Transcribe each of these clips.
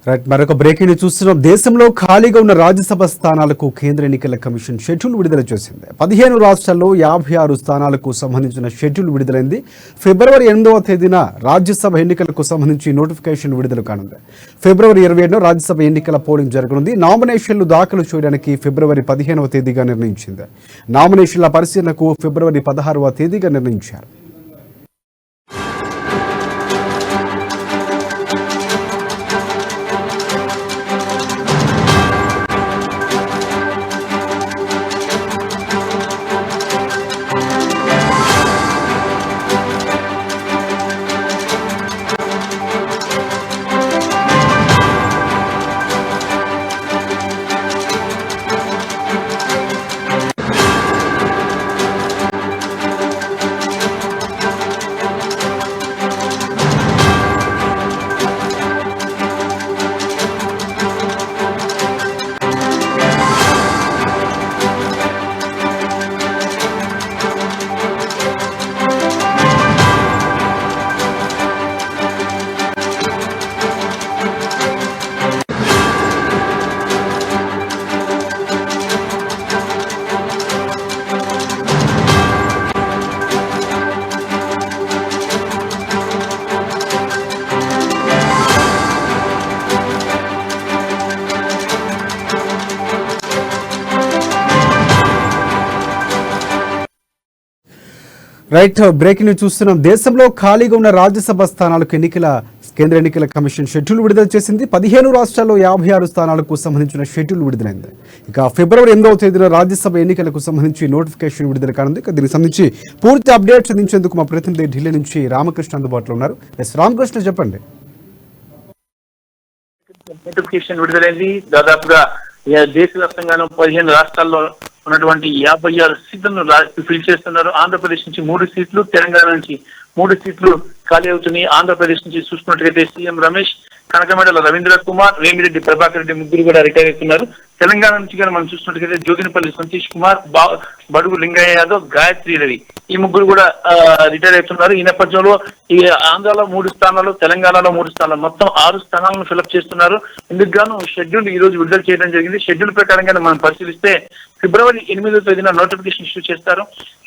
Right మరొక breaking చూస్తున్నాం. దేశంలో ఖాళీగా ఉన్న రాజ్యసభ స్థానాలకు కేంద్ర ఎన్నికల కమిషన్ షెడ్యూల్ విడుదల చేసింది. 15 రాష్ట్రాల్లో 56 స్థానాలకు సంబంధించిన షెడ్యూల్ విడుదలైంది. ఫిబ్రవరి 8వ తేదీన రాజ్యసభ ఎన్నికలకు సంబంధించి నోటిఫికేషన్ విడుదల కానుంది. ఫిబ్రవరి 27న రాజ్యసభ ఎన్నికల పోలింగ్ జరగనుంది. నామినేషన్లు దాఖలు చేయడానికి ఫిబ్రవరి 15వ తేదీగా నిర్ణయించింది. నామినేషన్ల పరిశీలనకు ఫిబ్రవరి 16వ తేదీగా నిర్ణయించారు. రైట్ బ్రేకింగ్ న్యూస్ చూస్తున్నాం. దేశంలో ఖాళీగా ఉన్న రాజ్యసభ స్థానాలకు కేంద్ర ఎన్నికల కమిషన్ షెడ్యూల్ విడుదల చేసింది. 15 రాష్ట్రాల్లో 56 స్థానాలకు సంబంధించిన షెడ్యూల్ విడుదలైంది. ఇక ఫిబ్రవరి 8వ తేదీన రాజ్యసభ ఎన్నికలకు సంబంధించి నోటిఫికేషన్ విడుదల కానుంది. దీనికి సంబంధించి పూర్తి అప్డేట్స్ అందించేందుకు మా ప్రతినిధి ఢిల్లీ నుంచి రామకృష్ణ అందుబాటులో ఉన్నారు. రామకృష్ణ చెప్పండి. నోటిఫికేషన్ విడుదలైంది. దాదాపుగా దేశవ్యాప్తంగానూ 15 రాష్ట్రాల్లో ఉన్నటువంటి 56 సీట్లను ఫిల్ చేస్తున్నారు. ఆంధ్రప్రదేశ్ నుంచి 3 సీట్లు, తెలంగాణ నుంచి 3 సీట్లు ఖాళీ అవుతున్నాయి. ఆంధ్రప్రదేశ్ నుంచి చూసుకున్నట్లయితే సీఎం రమేష్, కనకమేడల రవీంద్ర కుమార్, వేమిరెడ్డి ప్రభాకర్ రెడ్డి ముగ్గురు కూడా రిటైర్ అవుతున్నారు. తెలంగాణ నుంచి కానీ మనం చూసినట్లయితే జోగినపల్లి సంతీష్ కుమార్, బడుగు లింగయ్య యాదవ్, గాయత్రి రవి ఈ ముగ్గురు కూడా రిటైర్ అవుతున్నారు. ఈ నేపథ్యంలో ఈ ఆంధ్రాలో 3 స్థానాలు, తెలంగాణలో 3 స్థానాలు, మొత్తం 6 స్థానాలను ఫిలప్ చేస్తున్నారు. ఇందుకు గాను షెడ్యూల్ ఈ రోజు విడుదల చేయడం జరిగింది. షెడ్యూల్ ప్రకారంగా మనం పరిశీలిస్తే ఫిబ్రవరి 8వ తేదీన నోటిఫికేషన్ ఇష్యూ చేస్తారు.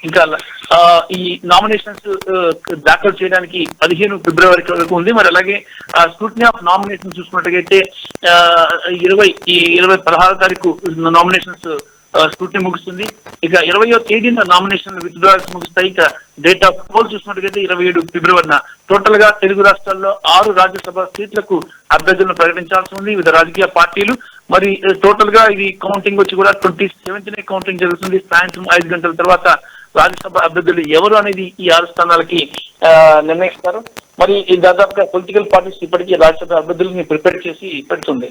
ఇంకా ఈ నామినేషన్స్ దాఖలు చేయడానికి 15 ఫిబ్రవరి వరకు ఉంది. మరి అలాగే స్క్రూటినీ ఆఫ్ నామినేషన్ చూసుకున్నట్లయితే 16వ తారీఖు నామినేషన్స్ స్క్రూటినీ ముగుస్తుంది. ఇక 20వ తేదీన నామినేషన్ విత్డ్రాల్స్ ముగుస్తాయి. ఇక డేట్ ఆఫ్ పోల్ చూసినట్లయితే 27 ఫిబ్రవరిన టోటల్ గా తెలుగు రాష్ట్రాల్లో 6 రాజ్యసభ సీట్లకు అభ్యర్థులను ప్రకటించాల్సి ఉంది వివిధ రాజకీయ పార్టీలు. మరి టోటల్ గా ఇది కౌంటింగ్ వచ్చి కూడా 27నే కౌంటింగ్ జరుగుతుంది. సాయంత్రం 5 గంటల తర్వాత రాజ్యసభ అభ్యర్థులు ఎవరు అనేది ఈ 6 స్థానాలకి నిర్ణయిస్తారు. మరి దాదాపుగా పొలిటికల్ పార్టీస్ ఇప్పటికీ రాజ్యసభ అభ్యర్థులని ప్రిపేర్ చేసి పెడుతుంది.